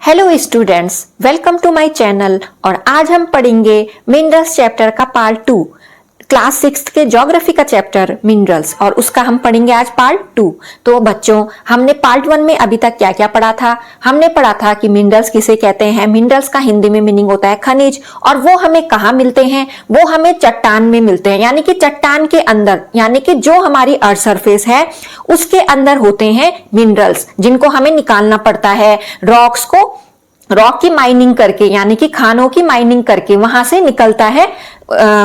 Hello students, welcome to my channel. और आज हम पढ़ेंगे मिनरल्स चैप्टर का पार्ट 2, क्लास 6 के ज्योग्राफी का चैप्टर मिनरल्स, और उसका हम पढ़ेंगे आज पार्ट 2। तो बच्चों, हमने पार्ट 1 में अभी तक क्या क्या पढ़ा था? हमने पढ़ा था कि मिनरल्स किसे कहते हैं। मिनरल्स का हिंदी में मीनिंग होता है खनिज, और वो हमें कहाँ मिलते हैं? वो हमें चट्टान में मिलते हैं, यानी कि चट्टान के अंदर, यानी कि जो हमारी अर्थ सरफेस है उसके अंदर होते हैं मिनरल्स, जिनको हमें निकालना पड़ता है। रॉक की माइनिंग करके, यानी कि खानों की माइनिंग करके वहां से निकलता है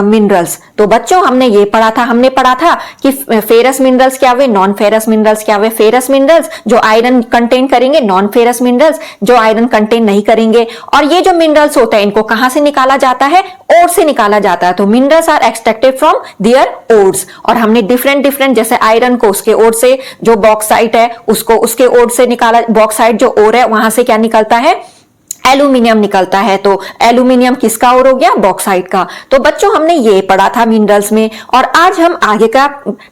मिनरल्स। तो बच्चों, हमने पढ़ा था कि फेरस मिनरल्स क्या हुए, नॉन फेरस मिनरल्स क्या हुए। फेरस मिनरल्स जो आयरन कंटेन करेंगे, नॉन फेरस मिनरल्स जो आयरन कंटेन नहीं करेंगे। और ये जो मिनरल्स होते हैं, इनको कहां से निकाला जाता है? ओर से निकाला जाता है। तो minerals are extracted from their ores. और हमने डिफरेंट जैसे आयरन को उसके ओर से, जो बॉक्साइट है उसको उसके ओर से निकाला। बॉक्साइट जो ओर है वहां से क्या निकलता है? एल्यूमिनियम निकलता है। तो एल्यूमिनियम किसका ओर हो गया? बॉक्साइट का। तो बच्चों, हमने ये पढ़ा था मिनरल्स में। और आज हम आगे का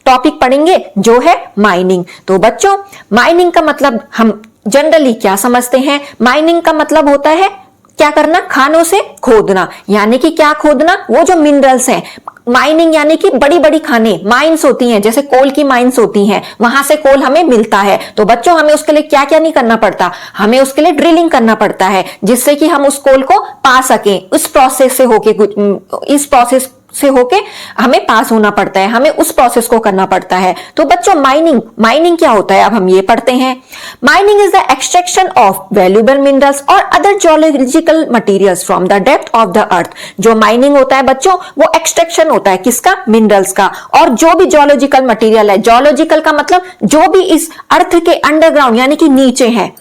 टॉपिक पढ़ेंगे जो है माइनिंग। तो बच्चों, माइनिंग का मतलब हम जनरली क्या समझते हैं? माइनिंग का मतलब होता है क्या करना? खानों से खोदना। यानी कि क्या खोदना? वो जो मिनरल्स हैं। माइनिंग यानी कि बड़ी बड़ी खाने, माइंस होती हैं, जैसे कोल की माइंस होती हैं, वहां से कोल हमें मिलता है। तो बच्चों, हमें उसके लिए क्या क्या नहीं करना पड़ता? हमें उसके लिए ड्रिलिंग करना पड़ता है, जिससे कि हम उस कोल को पा सकें। इस प्रोसेस से होके हमें पास होना पड़ता है, हमें उस प्रोसेस को करना पड़ता है। तो बच्चों, माइनिंग क्या होता है? अब हम ये पढ़ते हैं। Mining is the extraction of valuable minerals और other geological materials from the depth of the earth. जो माइनिंग होता है बच्चों, वो एक्सट्रैक्शन होता है किसका? मिनरल्स का। और जो भी जियोलॉजिकल मटेरियल है, जियोलॉजिकल का मतलब जो भी इस अर्थ के अंडरग्राउंड यानी कि नीचे है,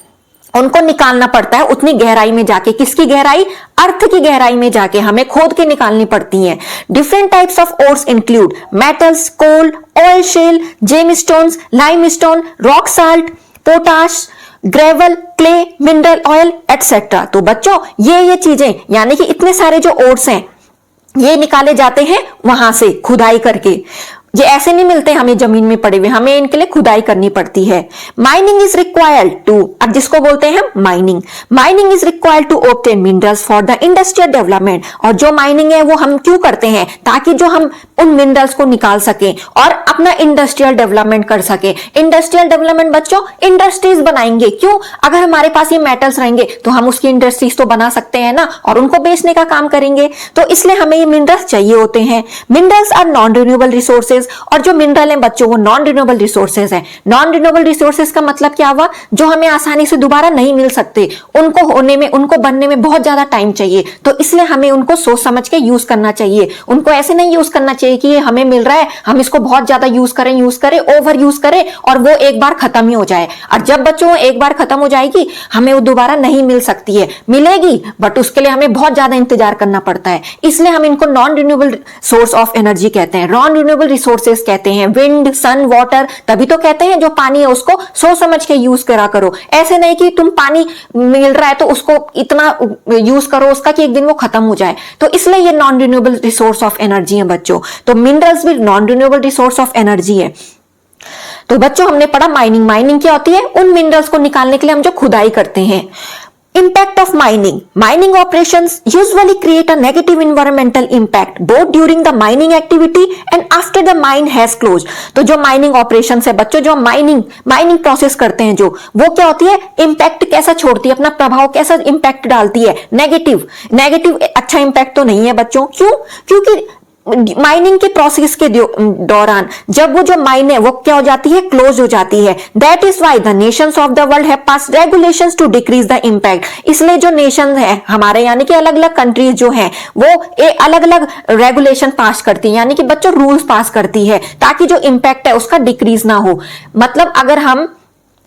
उनको निकालना पड़ता है उतनी गहराई में जाके। किसकी गहराई? अर्थ की गहराई में जाके हमें खोद के निकालनी पड़ती हैं। Different types of ores include metals, coal, oil shale, gemstones, limestone, rock salt, potash, gravel, clay, mineral oil etcetera. तो बच्चों, ये चीजें, यानी कि इतने सारे जो ओर्स हैं, ये निकाले जाते हैं वहां से खुदाई करके। ये ऐसे नहीं मिलते हमें जमीन में पड़े हुए, हमें इनके लिए खुदाई करनी पड़ती है। माइनिंग इज रिक्वायर्ड टू, अब जिसको बोलते हैं mining is required to obtain minerals for the industrial development. और जो माइनिंग है वो हम क्यों करते हैं? ताकि जो हम उन मिनरल्स को निकाल सकें और अपना इंडस्ट्रियल डेवलपमेंट कर सके। इंडस्ट्रियल डेवलपमेंट बच्चों, इंडस्ट्रीज बनाएंगे। क्यों? अगर हमारे पास ये मेटल्स रहेंगे तो हम उसकी इंडस्ट्रीज तो बना सकते हैं ना, और उनको बेचने का काम करेंगे। तो इसलिए हमें ये मिनरल्स चाहिए होते हैं। Minerals are non renewable resources. और जो मिनरल है बच्चों, वो नॉन रिन्यूएबल रिसोर्सेज है। नॉन रिन्यूएबल रिसोर्सेज का मतलब क्या हुआ? जो हमें आसानी से दोबारा नहीं मिल सकते, उनको होने में, उनको बनने में बहुत ज्यादा टाइम चाहिए। तो इसलिए हमें उनको सोच समझ के यूज करना चाहिए। उनको ऐसे नहीं यूज करना चाहिए कि ये हमें मिल रहा है, हम इसको बहुत ज्यादा यूज करें, ओवर यूज करें, और वो एक बार खत्म ही हो जाए। और जब बच्चों एक बार खत्म हो जाएगी, हमें वो दोबारा नहीं मिल सकती है। मिलेगी, बट उसके लिए हमें बहुत ज्यादा इंतजार करना पड़ता है। इसलिए हम इनको non renewable source of energy कहते हैं, नॉन रिन्यूएबल रिसोर्सेज कहते हैं। विंड, सन, वाटर, तभी तो कहते हैं जो पानी है उसको सोच समझ के यूज करा करो। ऐसे नहीं कि तुम पानी मिल रहा है तो उसको इतना यूज करो उसका कि एक दिन वो खत्म हो जाए। तो इसलिए ये non renewable resource of energy है बच्चों। तो मिनरल्स भी non renewable resource of energy है। तो बच्चों, हमने पढ़ा माइनिंग क्या होती है? उन मिनरल्स को निकालने के लिए हम जो खुदाई करते हैं। Impact of mining operations usually create a negative environmental impact both during the mining activity and after the mine has closed। तो जो माइनिंग ऑपरेशंस है बच्चों, जो माइनिंग प्रोसेस करते हैं, जो वो क्या होती है? इम्पैक्ट कैसा छोड़ती है, अपना प्रभाव कैसा इम्पैक्ट डालती है? नेगेटिव अच्छा इम्पैक्ट तो नहीं है बच्चों। क्यों? क्योंकि माइनिंग के प्रोसेस के दौरान जब वो जो माइन है वो क्या हो जाती है? क्लोज हो जाती है। That is why the nations of the world have passed regulations to decrease the impact. इसलिए जो नेशन है हमारे, यानी कि अलग अलग कंट्रीज जो हैं, वो अलग अलग रेगुलेशन पास करती है, यानी कि बच्चों रूल्स पास करती है, ताकि जो इम्पैक्ट है उसका डिक्रीज ना हो। मतलब अगर हम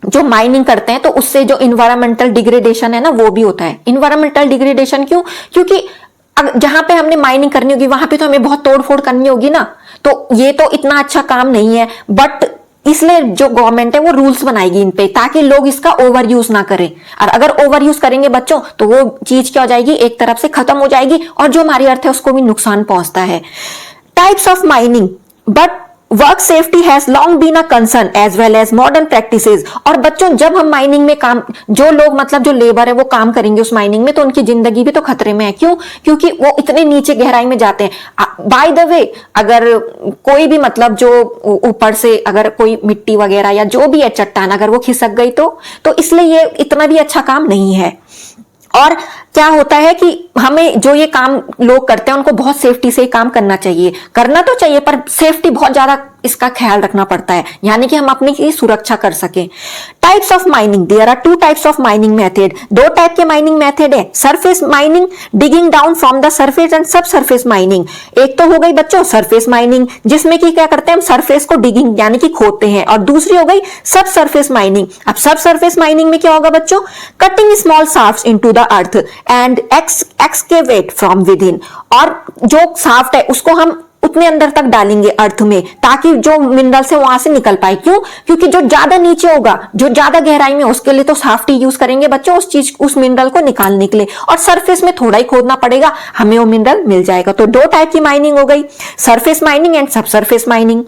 जो माइनिंग करते हैं तो उससे जो इन्वायरमेंटल डिग्रेडेशन है ना, वो भी होता है। इन्वायरमेंटल डिग्रेडेशन क्यों? क्योंकि जहां पे हमने माइनिंग करनी होगी वहां पे तो हमें बहुत तोड़फोड़ करनी होगी ना। तो ये तो इतना अच्छा काम नहीं है, बट इसलिए जो गवर्नमेंट है वो रूल्स बनाएगी इन पे, ताकि लोग इसका ओवर यूज ना करें। और अगर ओवर यूज करेंगे बच्चों तो वो चीज क्या हो जाएगी? एक तरफ से खत्म हो जाएगी, और जो हमारी अर्थ है उसको भी नुकसान पहुंचता है। Types of mining, but work safety has long been a concern as well as modern practices. और बच्चों जब हम माइनिंग में काम, जो लोग मतलब जो लेबर है वो काम करेंगे उस माइनिंग में, तो उनकी जिंदगी भी तो खतरे में है। क्यों? क्योंकि वो इतने नीचे गहराई में जाते हैं। बाय द वे, अगर कोई भी मतलब जो ऊपर से अगर कोई मिट्टी वगैरह या जो भी है चट्टान अगर वो खिसक गई तो इसलिए ये इतना भी अच्छा काम नहीं है। और क्या होता है कि हमें जो ये काम लोग करते हैं उनको बहुत सेफ्टी से काम करना चाहिए, करना तो चाहिए पर सेफ्टी बहुत ज्यादा इसका ख्याल रखना पड़ता है, यानी कि हम अपनी की सुरक्षा कर सके। Types of mining, there are 2 types of mining method. 2 type के माइनिंग मेथड है, surface mining digging down from the surface and sub surface mining. एक तो हो गई बच्चों सरफेस माइनिंग, जिसमें कि क्या करते हैं हम सरफेस को डिगिंग यानी कि खोदते हैं, और दूसरी हो गई सब सरफेस माइनिंग। अब सब सरफेस माइनिंग में क्या होगा बच्चों? Cutting small shafts into the earth and excavate from with in. और जो शाफ्ट है उसको हम उतने अंदर तक डालेंगे अर्थ में, ताकि जो मिनरल्स है वहां से निकल पाए। क्यों? क्योंकि जो ज्यादा नीचे होगा, जो ज्यादा गहराई में, उसके लिए तो शाफ्ट ही यूज करेंगे बच्चों उस मिनरल को निकालने के लिए, और सरफेस में थोड़ा ही खोदना पड़ेगा, हमें वो मिनरल मिल जाएगा। तो 2 टाइप की माइनिंग हो गई, surface mining and sub surface mining.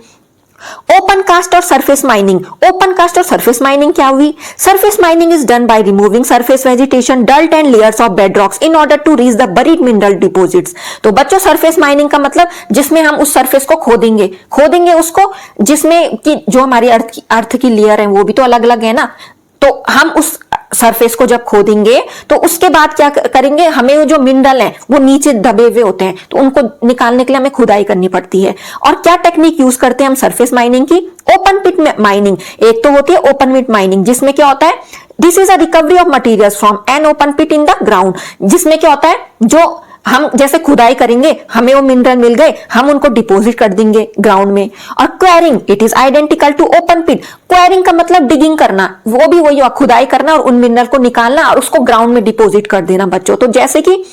Open cast और सरफेस माइनिंग। ओपन कास्ट और सरफेस माइनिंग क्या हुई? Surface mining is done by removing surface vegetation, dirt and layers of bedrocks in order to reach the buried mineral deposits. तो बच्चों surface mining का मतलब जिसमें हम उस सरफेस को खोदेंगे उसको, जिसमें कि जो हमारी अर्थ की लेयर है वो भी तो अलग अलग है ना, तो हम उस सरफेस को जब खोदेंगे तो उसके बाद क्या करेंगे, हमें जो मिनरल है वो नीचे दबे हुए होते हैं, तो उनको निकालने के लिए हमें खुदाई करनी पड़ती है। और क्या टेक्निक यूज करते हैं हम सरफेस माइनिंग की? Open pit mining. एक तो होती है ओपन पिट माइनिंग, जिसमें क्या होता है, this is a recovery of materials from an open pit in the ground. जिसमें क्या होता है, जो हम जैसे खुदाई करेंगे, हमें वो मिनरल मिल गए, हम उनको डिपॉजिट कर देंगे ग्राउंड में। और quarrying, it is identical to open pit. Quarrying का मतलब डिगिंग करना, वो भी वही खुदाई करना और उन मिनरल को निकालना और उसको ग्राउंड में डिपॉजिट कर देना बच्चों। तो जैसे कि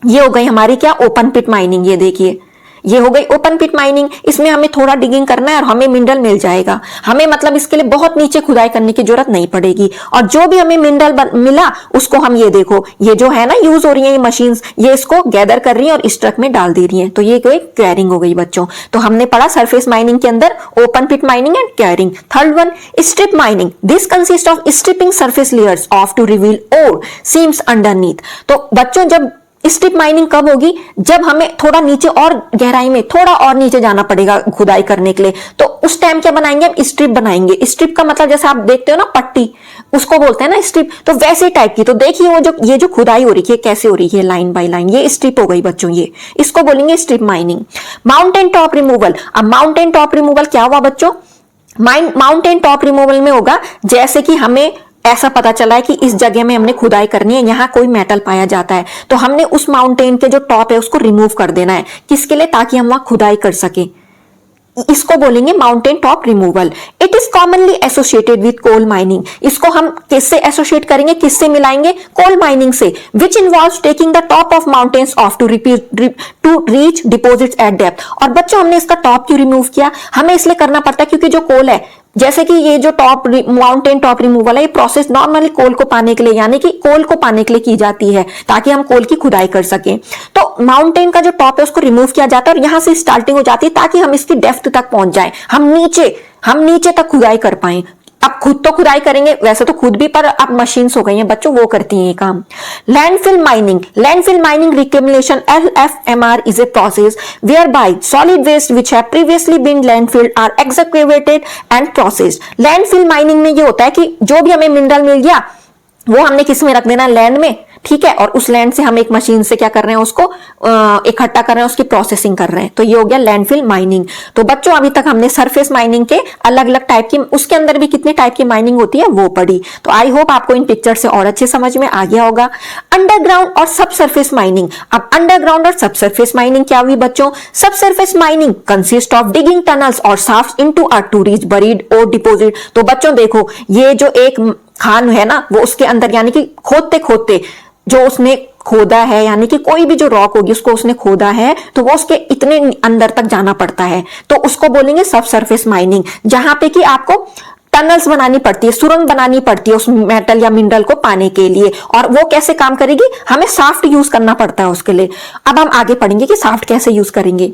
ये हो गई हमारी क्या, ओपन पिट माइनिंग। ये देखिए ये हो गई ओपन पिट माइनिंग, इसमें हमें थोड़ा डिगिंग करना है और हमें मिनरल मिल जाएगा। हमें मतलब इसके लिए बहुत नीचे खुदाई करने की जरूरत नहीं पड़ेगी, और जो भी हमें मिनरल मिला उसको हम ये देखो, ये जो है ना यूज हो रही है ये मशीन्स, ये इसको गैदर कर रही है और इस ट्रक में डाल दे रही है। तो ये कोई क्वेरिंग हो गई बच्चों। तो हमने पढ़ा सरफेस माइनिंग के अंदर open pit mining and quarrying. Third one, strip mining. This consist of stripping surface layers of to reveal ore seams underneath. तो बच्चों जब स्ट्रिप माइनिंग कब होगी, जब हमें थोड़ा नीचे और गहराई में थोड़ा और नीचे जाना पड़ेगा खुदाई करने के लिए, तो उस टाइम क्या बनाएंगे हम, स्ट्रिप बनाएंगे। स्ट्रिप का मतलब जैसे आप देखते हो ना पट्टी, उसको बोलते हैं ना स्ट्रिप, तो वैसे टाइप की। तो देखिए वो जो ये जो खुदाई हो रही है कैसे हो रही है, लाइन बाय लाइन, ये स्ट्रिप हो गई बच्चों, ये इसको बोलेंगे strip mining. Mountain top removal. अब माउंटेन टॉप रिमूवल क्या हुआ बच्चों? माउंटेन टॉप रिमूवल में होगा जैसे कि हमें ऐसा पता चला है कि इस जगह में हमने खुदाई करनी है, यहाँ कोई मेटल पाया जाता है, तो हमने उस माउंटेन के जो टॉप है उसको रिमूव कर देना है। किसके लिए? ताकि हम वहां खुदाई कर सके। इसको बोलेंगे mountain top removal. It is commonly associated with coal mining. इसको हम किससे एसोसिएट करेंगे, किससे मिलाएंगे? कोल माइनिंग से। Which involves taking the top of mountains off to reach deposits at depth. और बच्चों हमने इसका टॉप क्यों रिमूव किया? हमें इसलिए करना पड़ता है क्योंकि जो कोल है, जैसे कि ये जो माउंटेन टॉप रिमूवल है, ये प्रोसेस नॉर्मली कोल को पाने के लिए, यानी कि कोल को पाने के लिए की जाती है, ताकि हम कोल की खुदाई कर सकें। तो माउंटेन का जो टॉप है उसको रिमूव किया जाता है और यहां से स्टार्टिंग हो जाती है, ताकि हम इसकी डेप्थ तक पहुंच जाएं, हम नीचे तक खुदाई कर पाए। अब खुद तो खुदाई करेंगे, वैसे तो खुद भी, पर अब मशीन्स हो गई हैं बच्चों, वो करती हैं ये काम। Landfill mining. Landfill mining reclamation LFMR is a process whereby solid waste which have previously been landfilled are excavated and processed। Landfill mining में ये होता है कि जो भी हमें मिनरल मिल गया वो हमने किस में रख देना, लैंड में, ठीक है, और उस लैंड से हम एक मशीन से क्या कर रहे हैं, उसको इकट्ठा कर रहे हैं, उसकी प्रोसेसिंग कर रहे हैं। तो ये हो गया लैंडफिल माइनिंग। तो बच्चों अभी तक हमने सरफेस माइनिंग के अलग अलग टाइप की, उसके अंदर भी कितने टाइप की माइनिंग होती है वो पढ़ी। तो आई होप आपको इन पिक्चर से और अच्छे समझ में आ गया होगा। अंडरग्राउंड और सब सरफेस माइनिंग। अब अंडरग्राउंड और सब सरफेस माइनिंग क्या हुई बच्चों? Sub surface mining consist of digging tunnels और shafts into earth to reach buried और डिपॉजिट। तो बच्चों देखो, ये जो एक खान है ना, वो उसके अंदर यानी कि खोदते खोदते जो उसने खोदा है, यानी कि कोई भी जो रॉक होगी उसको उसने खोदा है, तो वो उसके इतने अंदर तक जाना पड़ता है, तो उसको बोलेंगे सब सरफेस माइनिंग। जहां पे कि आपको टनल्स बनानी पड़ती है, सुरंग बनानी पड़ती है उस मेटल या मिनरल को पाने के लिए। और वो कैसे काम करेगी? हमें शाफ्ट यूज करना पड़ता है उसके लिए। अब हम आगे पढ़ेंगे कि शाफ्ट कैसे यूज करेंगे।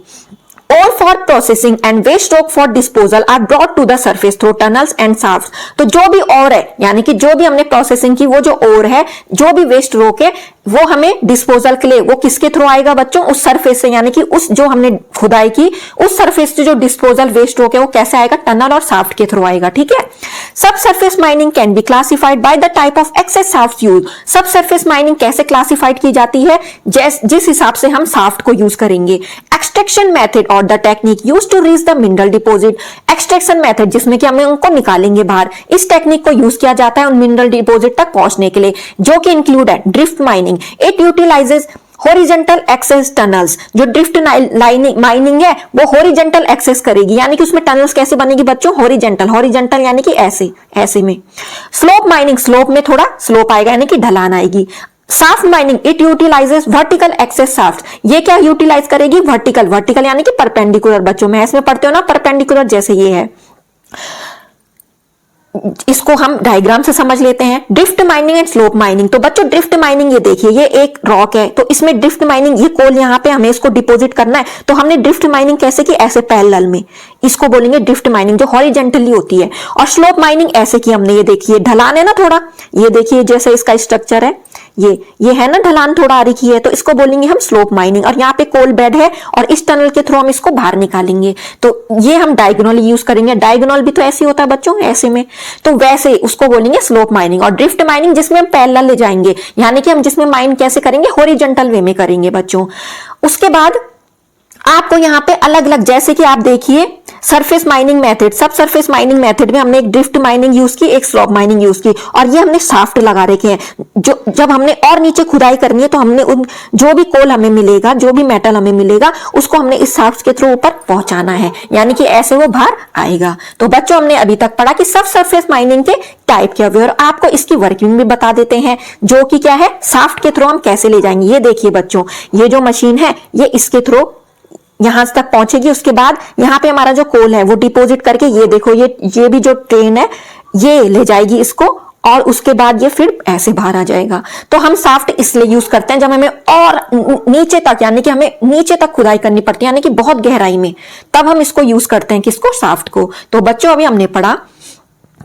ore for processing and waste rock for disposal are brought to the surface through tunnels and shafts। तो जो भी ore है, यानी कि जो भी हमने प्रोसेसिंग की, वो जो ore है, जो भी वेस्ट रॉक है, वो हमें डिस्पोजल के लिए वो किसके थ्रू आएगा बच्चों? उस सरफेस से, यानी कि उस जो हमने खुदाई की उस सरफेस से जो डिस्पोजल वेस्ट रॉक है वो कैसे आएगा? टनल और शाफ्ट के थ्रू आएगा। ठीक है। Sub surface mining can be classified by the type of access shaft use. Sub surface mining कैसे क्लासिफाइड की जाती है? जिस हिसाब से हम शाफ्ट को यूज करेंगे। एक्सट्रैक्शन मेथड और the technique use to reach the mineral deposit. Extraction method जिसमें कि हमें उनको निकालेंगे बाहर, इस टेक्निक को यूज किया जाता है उन मिनरल डिपोजिट तक पहुंचने के लिए, जो कि इंक्लूड है drift mining. It utilises horizontal axis tunnels. जो ड्रिफ्ट माइनिंग है वो हॉरिजॉन्टल एक्सेस करेगी, यानी कि उसमें टनल्स कैसे बनेगी बच्चों? हॉरिजॉन्टल यानी कि ऐसे में। स्लोप माइनिंग, स्लोप में थोड़ा स्लोप आएगा यानी कि ढलान आएगी। Shaft mining, it utilises vertical access shaft. ये क्या यूटिलाइज करेगी? वर्टिकल यानी कि परपेंडिकुलर। बच्चों में इसमें पढ़ते हो ना परपेंडिकुलर, जैसे ये है। इसको हम डायग्राम से समझ लेते हैं। Drift mining and slope mining. तो बच्चों ड्रिफ्ट माइनिंग, ये देखिए ये एक रॉक है, तो इसमें ड्रिफ्ट माइनिंग, ये कोल यहाँ पे हमें इसको डिपॉजिट करना है, तो हमने ड्रिफ्ट माइनिंग कैसे की? ऐसे पैरेलल में। इसको बोलेंगे ड्रिफ्ट माइनिंग, जो हॉरिजॉन्टली होती है। और स्लोप माइनिंग ऐसे की हमने, ये देखिए ढलान है ना थोड़ा, ये देखिए जैसे इसका स्ट्रक्चर है, ये है ना ढलान थोड़ा आ रखी है, तो इसको बोलेंगे हम स्लोप माइनिंग। और यहाँ पे कोल बेड है और इस टनल के थ्रू हम इसको बाहर निकालेंगे, तो ये हम डायगोनल यूज करेंगे। डायगोनल भी तो ऐसे होता है बच्चों, ऐसे में, तो वैसे उसको बोलेंगे स्लोप माइनिंग। और ड्रिफ्ट माइनिंग जिसमें हम पैरेलल ले जाएंगे, यानी कि हम जिसमें माइन कैसे करेंगे? हॉरिजॉन्टल वे में करेंगे बच्चों। उसके बाद आपको यहाँ पे अलग अलग, जैसे कि आप देखिए सरफेस माइनिंग मेथड, सब सरफेस माइनिंग मेथड में हमने एक ड्रिफ्ट माइनिंग यूज की, एक स्लोप माइनिंग यूज की, और ये हमने शाफ्ट लगा रखे हैं। जो जब हमने और नीचे खुदाई करनी है तो हमने उन जो भी कोल हमें मिलेगा, जो भी मेटल हमें मिलेगा, उसको हमने इस शाफ्ट के थ्रू ऊपर पहुंचाना है, यानी कि ऐसे वो बाहर आएगा। तो बच्चों हमने अभी तक पढ़ा कि सब सरफेस माइनिंग के टाइप क्या हुए, और आपको इसकी वर्किंग भी बता देते हैं, जो कि क्या है, शाफ्ट के थ्रू हम कैसे ले जाएंगे। ये देखिए बच्चों, ये जो मशीन है ये इसके थ्रू यहां तक पहुंचेगी। उसके बाद यहाँ पे हमारा जो कोल है वो डिपॉजिट करके, ये देखो ये भी जो ट्रेन है ये ले जाएगी इसको, और उसके बाद ये फिर ऐसे बाहर आ जाएगा। तो हम शाफ्ट इसलिए यूज करते हैं जब हमें और नीचे तक, यानी कि हमें नीचे तक खुदाई करनी पड़ती है, यानी कि बहुत गहराई में, तब हम इसको यूज करते हैं, किसको? शाफ्ट को। तो बच्चों अभी हमने पढ़ा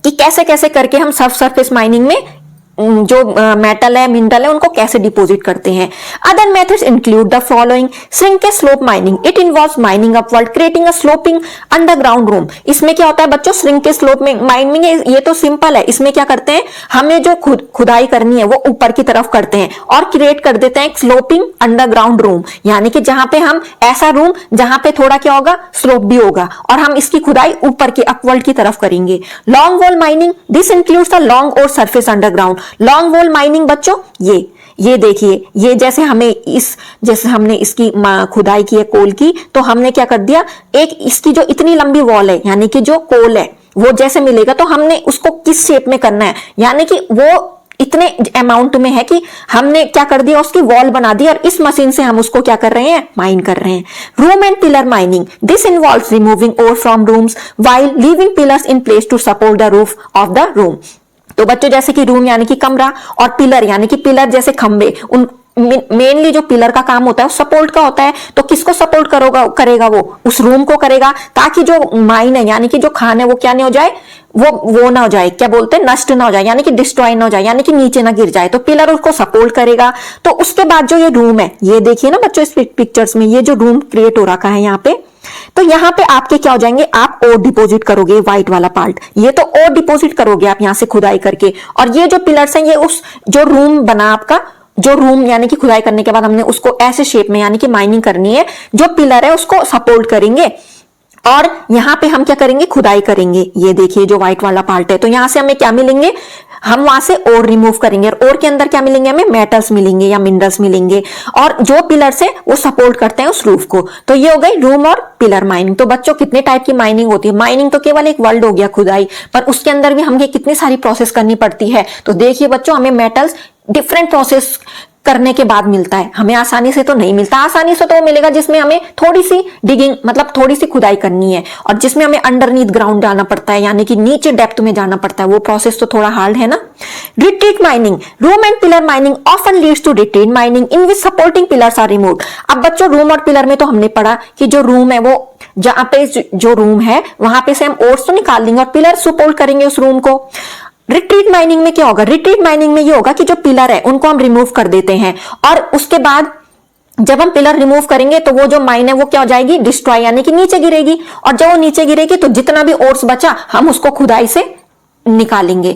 कि कैसे कैसे करके हम सब सरफेस माइनिंग में जो मेटल है, मिनरल है, उनको कैसे डिपॉजिट करते हैं। Other methods include the following. Shrinkage slope mining, it involves mining upward creating a sloping underground room. इसमें क्या होता है बच्चों? श्रिंकेज स्लोप माइनिंग, ये तो सिंपल है। इसमें क्या करते हैं, हमें जो खुदाई करनी है वो ऊपर की तरफ करते हैं और क्रिएट कर देते हैं एक स्लोपिंग अंडरग्राउंड रूम, यानी कि जहां पे हम ऐसा रूम जहां पे थोड़ा क्या होगा, स्लोप भी होगा, और हम इसकी खुदाई ऊपर की अपवर्ड की तरफ करेंगे। Long wall mining, this includes the long और surface underground. Long wall mining बच्चों, ये देखिए, ये जैसे हमने इसकी खुदाई की है कोल की, तो हमने क्या कर दिया, एक इसकी जो इतनी लंबी वॉल है, यानी कि जो कोल है वो जैसे मिलेगा, तो हमने उसको किस शेप में करना है, यानी कि वो इतने अमाउंट में है कि हमने क्या कर दिया, उसकी वॉल बना दी, और इस मशीन से हम उसको क्या कर रहे हैं, माइन कर रहे हैं। Room and pillar mining, this involves removing ore from rooms while leaving pillars in place to support the roof of the room. तो बच्चों जैसे कि रूम यानी कि कमरा, और पिलर यानी कि पिलर जैसे खंबे, उन मेनली जो पिलर का काम होता है वो सपोर्ट का होता है, तो किसको सपोर्ट करेगा वो उस रूम को करेगा, ताकि जो माइन है यानी कि जो खान है वो क्या नहीं हो जाए, वो ना हो जाए, क्या बोलते हैं, नष्ट ना हो जाए, यानी कि डिस्ट्रॉय ना हो जाए, यानी कि नीचे ना गिर जाए, तो पिलर उसको सपोर्ट करेगा। तो उसके बाद जो ये रूम है, ये देखिए ना बच्चों इस पिक्चर्स में, ये जो रूम क्रिएट हो रखा है यहाँ पे, तो यहाँ पे आपके क्या हो जाएंगे, आप और डिपॉजिट करोगे, व्हाइट वाला पार्ट, ये तो और डिपॉजिट करोगे आप यहाँ से खुदाई करके, और ये जो पिलर्स हैं ये उस जो रूम बना आपका, जो रूम यानी कि खुदाई करने के बाद हमने उसको ऐसे शेप में यानी कि माइनिंग करनी है, जो पिलर है उसको सपोर्ट करेंगे, और यहाँ पे हम क्या करेंगे, खुदाई करेंगे। ये देखिए जो व्हाइट वाला पार्ट है, तो यहाँ से हमें क्या मिलेंगे, हम वहां से और रिमूव करेंगे, और और के अंदर क्या मिलेंगे, हमें मेटल्स मिलेंगे या मिनरल्स मिलेंगे, और जो पिलर्स है वो सपोर्ट करते हैं उस रूफ को। तो ये हो गई रूम और पिलर माइनिंग। तो बच्चों कितने टाइप की माइनिंग होती है, माइनिंग तो केवल एक वर्ड हो गया खुदाई, पर उसके अंदर भी हमें कितनी सारी प्रोसेस करनी पड़ती है। तो देखिए बच्चों, हमें मेटल्स डिफरेंट प्रोसेस करने के बाद मिलता है, हमें आसानी से तो नहीं मिलता। आसानी से तो वो मिलेगा जिसमें हमें थोड़ी सी डिगिंग, मतलब थोड़ी सी खुदाई करनी है, और जिसमें हमें अंडरनीथ ग्राउंड जाना पड़ता है, यानी कि नीचे डेप्थ में जाना पड़ता है, वो प्रोसेस तो थोड़ा हार्ड है ना। Retreat mining, room and pillar mining often leads to retreat mining in which supporting pillars are removed. अब बच्चों रूम और पिलर में तो हमने पढ़ा कि जो रूम है वो जहां पे जो रूम है वहां पे से हम ओर्स तो निकाल लेंगे और पिलर सपोर्ट करेंगे उस रूम को। रिट्रीट माइनिंग में क्या होगा, रिट्रीट माइनिंग में ये होगा कि जो पिलर है उनको हम रिमूव कर देते हैं और उसके बाद जब हम पिलर रिमूव करेंगे तो वो जो माइन है वो क्या हो जाएगी, डिस्ट्रॉय, यानी कि नीचे गिरेगी। और जब वो नीचे गिरेगी तो जितना भी ओर्स बचा हम उसको खुदाई से निकालेंगे।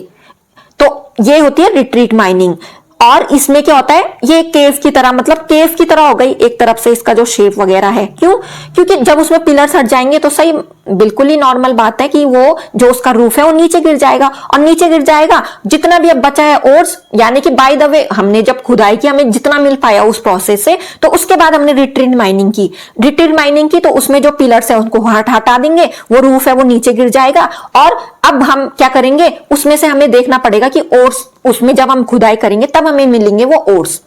तो ये होती है रिट्रीट माइनिंग। और इसमें क्या होता है, ये केव की तरह, मतलब केव की तरह हो गई एक तरफ से इसका जो शेप वगैरह है। क्यों, क्योंकि जब उसमें पिलर्स हट जाएंगे तो सही बिल्कुल ही नॉर्मल बात है कि वो जो उसका रूफ है वो नीचे गिर जाएगा और नीचे गिर जाएगा जितना भी अब बचा है ओर्स, यानी कि बाय द वे हमने जब खुदाई की हमें जितना मिल पाया उस प्रोसेस से, तो उसके बाद हमने रिट्रीट माइनिंग की। रिट्रीट माइनिंग की तो उसमें जो पिलर्स है उनको हटा देंगे, वो रूफ है वो नीचे गिर जाएगा। और अब हम क्या करेंगे, उसमें से हमें देखना पड़ेगा कि ओर्स, उसमें जब हम खुदाई करेंगे तब हमें मिलेंगे वो ores.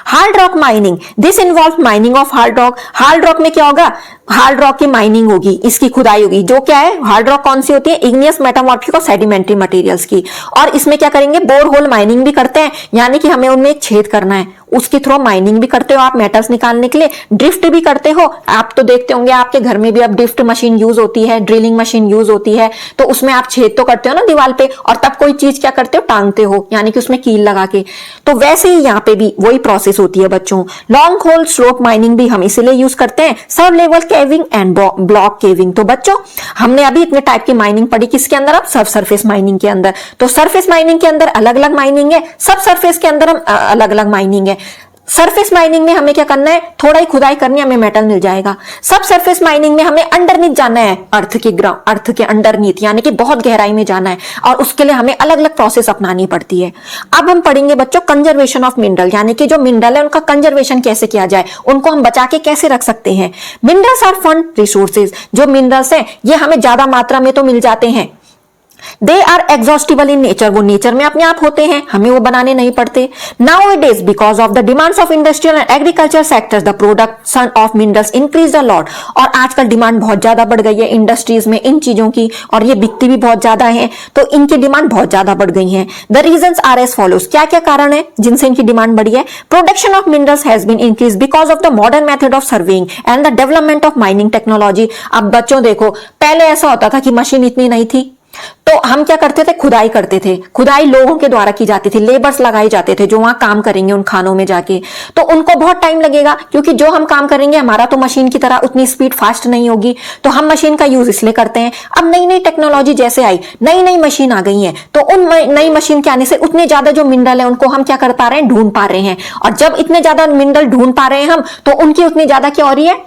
Hard rock mining, this involve mining of hard rock. Hard rock में क्या होगा, हार्ड रॉक की माइनिंग होगी, इसकी खुदाई होगी। जो क्या है, हार्ड रॉक कौन सी होती है, इग्नियस मेटामॉर्फिक और सेडिमेंट्री मटेरियल्स की। और इसमें क्या करेंगे, बोर होल माइनिंग भी करते हैं, यानी कि हमें उनमें एक छेद करना है, उसके थ्रू माइनिंग भी करते हो आप मेटल्स निकालने के लिए। ड्रिफ्ट भी करते हो, आप तो देखते होंगे आपके घर में भी अब ड्रिफ्ट मशीन यूज होती है, ड्रिलिंग मशीन यूज होती है, तो उसमें आप छेद तो करते हो ना दीवार पे, और तब कोई चीज क्या करते हो, टांगते हो, यानी कि उसमें कील लगा के। तो वैसे ही यहाँ पे भी वही प्रोसेस होती है बच्चों। लॉन्ग होल स्लोप माइनिंग भी हम इसीलिए यूज करते हैं, sub level caving and block caving. तो बच्चों हमने अभी इतने टाइप की माइनिंग पढ़ी, किसके अंदर, अब सब सरफेस माइनिंग के अंदर। तो सरफेस माइनिंग के अंदर अलग अलग माइनिंग है, सब सरफेस के अंदर हम अलग अलग माइनिंग है। सरफेस माइनिंग में हमें क्या करना है, थोड़ा ही खुदाई करनी है, हमें मेटल मिल जाएगा। सब सरफेस माइनिंग में हमें अंडरनीथ जाना है, अर्थ के अंडरनीथ, यानी कि बहुत गहराई में जाना है, और उसके लिए हमें अलग अलग प्रोसेस अपनानी पड़ती है। अब हम पढ़ेंगे बच्चों कंजर्वेशन ऑफ मिनरल, यानी कि जो मिनरल है उनका कंजर्वेशन कैसे किया जाए, उनको हम बचा के कैसे रख सकते हैं। मिनरल्स आर फंड रिसोर्सेज, जो मिनरल्स है ये हमें ज्यादा मात्रा में तो मिल जाते हैं। They are exhaustible in nature, वो नेचर में अपने आप होते हैं, हमें वो बनाने नहीं पड़ते। Now it is because of the demands of industrial and agriculture sectors the production of minerals increase a lot. और आजकल डिमांड बहुत ज्यादा बढ़ गई है इंडस्ट्रीज में इन चीजों की, और ये बिकती भी बहुत ज्यादा है, तो इनकी डिमांड बहुत ज्यादा बढ़ गई है। The reasons are as follows, क्या क्या कारण है जिनसे इनकी डिमांड बढ़ी है। Production of minerals has been increase because of the modern method of surveying and the development of mining technology. अब बच्चों देखो, पहले ऐसा होता था कि मशीन इतनी नहीं थी, तो हम क्या करते थे, खुदाई करते थे। खुदाई लोगों के द्वारा की जाती थी, लेबर्स लगाए जाते थे जो वहां काम करेंगे उन खानों में जाके, तो उनको बहुत टाइम लगेगा, क्योंकि जो हम काम करेंगे हमारा तो मशीन की तरह उतनी स्पीड फास्ट नहीं होगी, तो हम मशीन का यूज इसलिए करते हैं। अब नई नई टेक्नोलॉजी जैसे आई, नई नई मशीन आ गई है, तो उन नई मशीन के आने से उतने ज्यादा जो मिनरल है उनको हम क्या कर पा रहे हैं, ढूंढ पा रहे हैं। और जब इतने ज्यादा मिनरल ढूंढ पा रहे हैं हम, तो उनकी उतनी ज्यादा क्या हो रही है,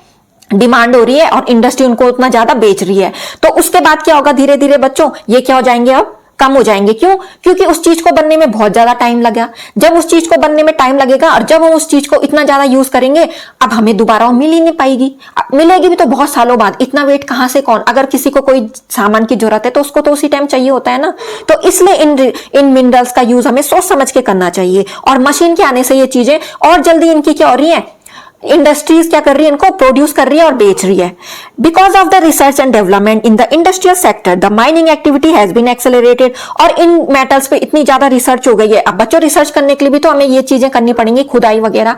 डिमांड हो रही है, और इंडस्ट्री उनको उतना ज्यादा बेच रही है। तो उसके बाद क्या होगा, धीरे धीरे बच्चों ये क्या हो जाएंगे, अब कम हो जाएंगे। क्यों, क्योंकि उस चीज को बनने में बहुत ज्यादा टाइम लगा। जब उस चीज को बनने में टाइम लगेगा और जब हम उस चीज को इतना ज्यादा यूज करेंगे, अब हमें दोबारा मिल ही नहीं पाएगी, मिलेगी भी तो बहुत सालों बाद। इतना वेट कहां से, कौन, अगर किसी को कोई सामान की जरूरत है तो उसको तो उसी टाइम चाहिए होता है ना। तो इसलिए इन मिनरल्स का यूज हमें सोच समझ के करना चाहिए, और मशीन के आने से ये चीजें और जल्दी इनकी क्या हो रही है, इंडस्ट्रीज क्या कर रही है, इनको प्रोड्यूस कर रही है और बेच रही है। Because of the research and development in the industrial sector the mining activity has been accelerated. और इन मेटल्स पे इतनी ज्यादा रिसर्च हो गई है, अब बच्चों रिसर्च करने के लिए भी तो हमें ये चीजें करनी पड़ेंगी, खुदाई वगैरह,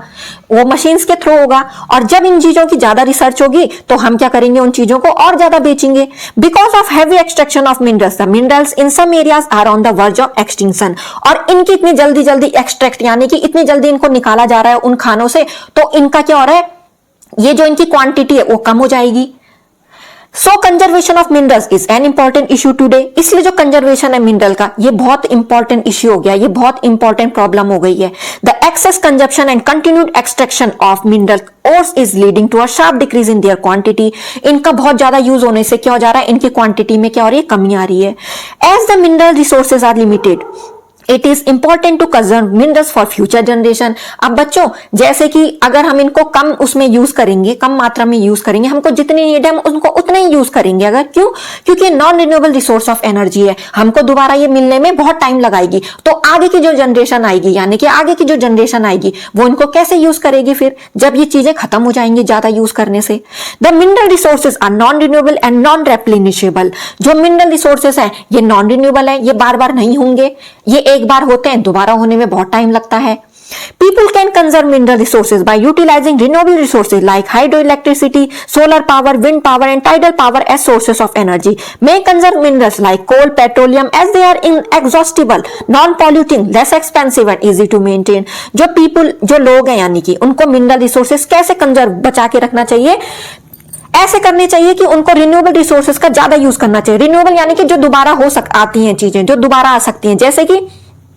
वो मशीन्स के थ्रू होगा। और जब इन चीजों की ज्यादा रिसर्च होगी तो हम क्या करेंगे, उन चीजों को और ज्यादा बेचेंगे। Because of heavy extraction of minerals the minerals in some areas are on the verge of extinction. और इनकी इतनी जल्दी जल्दी एक्सट्रैक्ट, यानी कि इतनी जल्दी इनको निकाला जा रहा है उन खानों से, तो इनका क्या हो रहा है, ये जो इनकी क्वांटिटी है वो कम हो जाएगी। So conservation of minerals is an important issue today. इसलिए जो कंजर्वेशन है मिनरल का, ये बहुत इंपॉर्टेंट इश्यू हो गया, ये बहुत इंपॉर्टेंट प्रॉब्लम हो गई है। The excess consumption and continued extraction of mineral ores is leading to a sharp decrease in their quantity। इनका बहुत ज्यादा यूज होने से क्या हो जा रहा है, इनकी क्वांटिटी में क्या हो रही है, कमी आ रही है। As the mineral resources are limited, it is important to conserve minerals for future generation. अब बच्चों जैसे कि अगर हम इनको कम उसमें यूज करेंगे, कम मात्रा में यूज करेंगे, हमको जितनी नीड है हम उनको उतने ही यूज करेंगे। अगर क्यों, क्योंकि non renewable resource of energy है, हमको दोबारा ये मिलने में बहुत टाइम लगाएगी। तो आगे की जो जनरेशन आएगी, यानी कि आगे की जो जनरेशन आएगी, वो इनको कैसे यूज करेगी फिर, जब ये चीजें खत्म हो जाएंगी ज्यादा यूज करने से। The mineral resources are non renewable and non replenishable. जो मिनरल रिसोर्सेज है ये नॉन रिन्यूएबल है, ये बार बार नहीं होंगे, ये एक बार होते हैं, दोबारा होने में बहुत टाइम लगता है। People can conserve mineral resources by utilizing renewable resources like hydroelectricity, solar power, wind power and tidal power as sources of energy. May conserve minerals like coal, petroleum as they are inexhaustible, non-polluting, less expensive and easy to maintain. जो लोग हैं यानी कि उनको mineral resources कैसे conserve बचा के रखना चाहिए, ऐसे करने चाहिए कि उनको रिन्यूएबल रिसोर्सेज का ज्यादा यूज करना चाहिए। रिन्यूएबल यानी कि जो दोबारा आती हैं चीजें, जो दोबारा आ सकती हैं, जैसे कि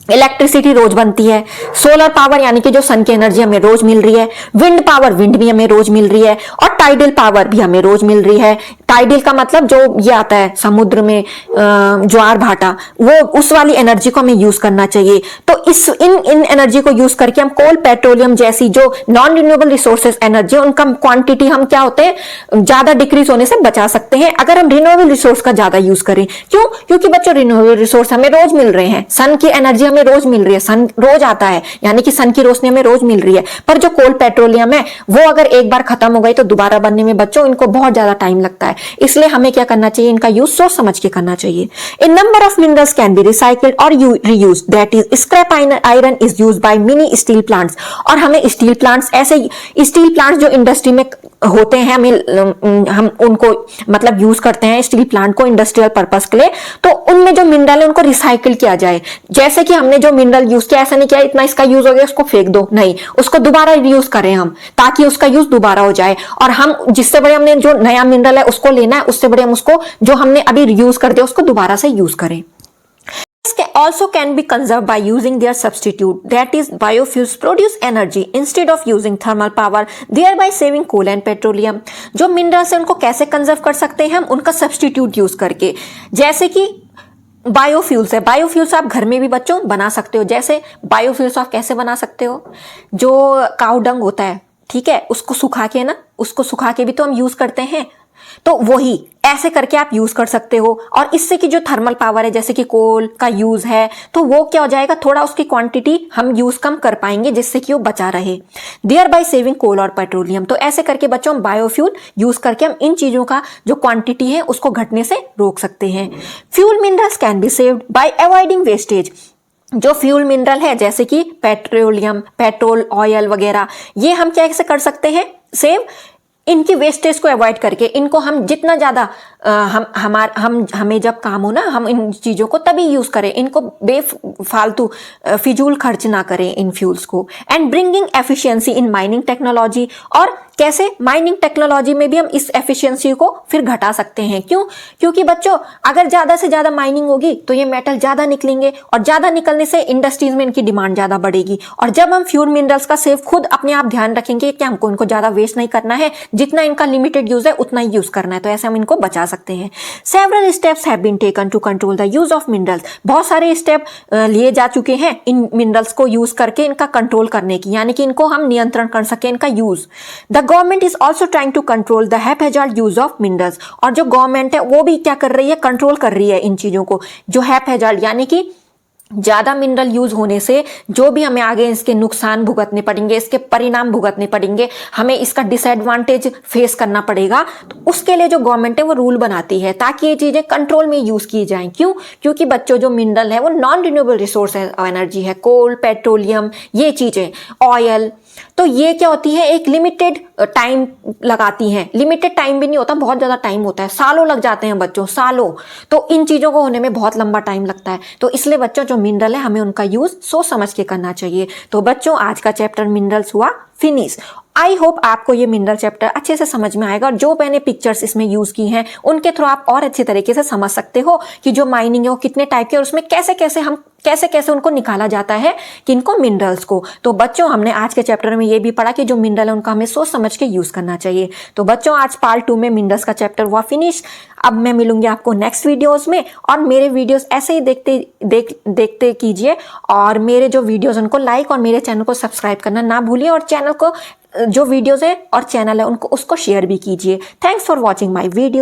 इलेक्ट्रिसिटी रोज बनती है, सोलर पावर यानी कि जो सन की एनर्जी हमें रोज मिल रही है, विंड पावर विंड भी हमें रोज मिल रही है और टाइडल पावर भी हमें रोज मिल रही है। टाइडल का मतलब जो ये आता है समुद्र में ज्वार भाटा, वो उस वाली एनर्जी को हमें यूज करना चाहिए। तो इन एनर्जी को यूज करके हम कोल, पेट्रोलियम जैसी जो नॉन रिन्यूएबल रिसोर्सेज एनर्जी, उनका क्वांटिटी हम क्या होते हैं ज्यादा डिक्रीज होने से बचा सकते हैं अगर हम रिन्यूएबल रिसोर्स का ज्यादा यूज करें। क्यों? क्योंकि बच्चों रिन्यूएबल रिसोर्स हमें रोज मिल रहे हैं, सन की एनर्जी हमें रोज मिल रही है, सन रोज आता है यानी कि सन की रोशनी हमें रोज मिल रही है। पर जो कोल, पेट्रोलियम है वो अगर एक बार खत्म हो गई तो दोबारा बनने में बच्चों इनको बहुत ज्यादा टाइम लगता है। इसलिए हमें क्या करना चाहिए, इनका यूज सोच समझ के करना चाहिए। A number of minerals can be recycled और reused, that is scrap iron is used by mini steel plants. और हमें स्टील प्लांट्स, ऐसे स्टील प्लांट्स जो इंडस्ट्री में होते हैं, हम उनको मतलब यूज करते हैं स्टील प्लांट को इंडस्ट्रियल पर्पस के लिए, तो उनमें जो मिनरल है उनको रिसाइकिल किया जाए। जैसे कि हमने जो मिनरल यूज किया, ऐसा नहीं किया इतना इसका यूज हो गया उसको फेंक दो, नहीं, उसको दोबारा यूज करें हम, ताकि उसका यूज दोबारा हो जाए। और हम जिससे बड़े हमने जो नया मिनरल है उसको लेना है, उससे बड़े हम उसको जो हमने अभी यूज कर दिया उसको दोबारा से यूज करें। Also can be conserved by using their substitute, that is biofuels produce energy instead of using thermal power, thereby saving coal and petroleum। जो मिनरल्स है उनको कैसे कंजर्व कर सकते हैं हम, उनका सब्सटीट्यूट यूज करके। जैसे कि बायोफ्यूल्स है, बायोफ्यूल्स आप घर में भी बच्चों बना सकते हो। जैसे बायोफ्यूल्स आप कैसे बना सकते हो, जो काऊ डंग होता है, ठीक है, उसको सुखा के ना, उसको सुखा के भी तो हम यूज करते हैं, तो वही ऐसे करके आप यूज कर सकते हो। और इससे की जो थर्मल पावर है, जैसे कि कोल का यूज है, तो वो क्या हो जाएगा, थोड़ा उसकी क्वांटिटी हम यूज कम कर पाएंगे जिससे कि वो बचा रहे, देयर बाय सेविंग कोल और पेट्रोलियम। तो ऐसे करके बच्चों हम बायोफ्यूल यूज करके हम इन चीजों का जो क्वांटिटी है उसको घटने से रोक सकते हैं। Fuel minerals can be saved by avoiding wastage. जो फ्यूल मिनरल है जैसे कि पेट्रोलियम, पेट्रोल, ऑयल वगैरह, ये हम कैसे कर सकते हैं सेव, इनकी वेस्टेज को अवॉइड करके। इनको हम जितना ज्यादा हमें जब काम हो ना, हम इन चीजों को तभी यूज करें, इनको बेफालतू फिजूल खर्च ना करें इन फ्यूल्स को। And bringing efficiency in mining technology, और कैसे माइनिंग टेक्नोलॉजी में भी हम इस एफिशिएंसी को फिर घटा सकते हैं। क्यों? क्योंकि बच्चों अगर ज्यादा से ज्यादा माइनिंग होगी तो ये मेटल ज्यादा निकलेंगे, और ज्यादा निकलने से इंडस्ट्रीज में इनकी डिमांड ज्यादा बढ़ेगी। और जब हम फ्यूल मिनरल्स का सिर्फ खुद अपने आप ध्यान रखेंगे कि हमको इनको ज्यादा वेस्ट नहीं करना है, जितना इनका लिमिटेड यूज है उतना ही यूज करना है, तो ऐसे हम इनको बचा सकते हैं। Several steps have been taken to control the use of minerals. बहुत सारे स्टेप लिए जा चुके हैं इन मिनरल्स को यूज करके इनका कंट्रोल करने की, यानी कि इनको हम नियंत्रण कर सके इनका use. The government is also trying to control the haphazard use of minerals. और जो गवर्नमेंट है वो भी क्या कर रही है, कंट्रोल कर रही है इन चीजों को, जो हैपहैजार्ड यानी कि ज्यादा मिनरल यूज होने से जो भी हमें आगे इसके नुकसान भुगतने पड़ेंगे, इसके परिणाम भुगतने पड़ेंगे, हमें इसका डिसएडवांटेज फेस करना पड़ेगा, तो उसके लिए जो गवर्नमेंट है वो रूल बनाती है ताकि ये चीजें कंट्रोल में यूज की जाएं। क्यों? क्योंकि बच्चों जो मिनरल है वो नॉन रिन्यूएबल रिसोर्स है, एनर्जी है, कोल, पेट्रोलियम, ये चीजें, ऑयल, तो ये क्या होती है, एक लिमिटेड टाइम लगाती हैं। लिमिटेड टाइम भी नहीं होता, बहुत ज्यादा टाइम होता है, सालों लग जाते हैं बच्चों, सालों। तो इन चीजों को होने में बहुत लंबा टाइम लगता है। तो इसलिए बच्चों जो मिनरल है हमें उनका यूज सोच समझ के करना चाहिए। तो बच्चों आज का चैप्टर मिनरल्स हुआ फिनिश। आई होप आपको ये मिनरल चैप्टर अच्छे से समझ में आएगा, और जो मैंने पिक्चर्स इसमें यूज की हैं उनके थ्रू आप और अच्छे तरीके से समझ सकते हो कि जो माइनिंग है वो कितने टाइप के, और उसमें कैसे कैसे उनको निकाला जाता है किनको, मिनरल्स को। तो बच्चों हमने आज के चैप्टर में ये भी पढ़ा कि जो मिनरल है उनका हमें सोच समझ के यूज करना चाहिए। तो बच्चों आज पार्ट 2 में मिनरल्स का चैप्टर हुआ फिनिश। अब मैं मिलूंगी आपको नेक्स्ट वीडियोस में, और मेरे वीडियोस ऐसे ही देखते कीजिए, और मेरे जो वीडियोस उनको लाइक और मेरे चैनल को सब्सक्राइब करना ना भूलिए, और चैनल को जो वीडियोस है और चैनल है उनको उसको शेयर भी कीजिए। Thanks for watching my video.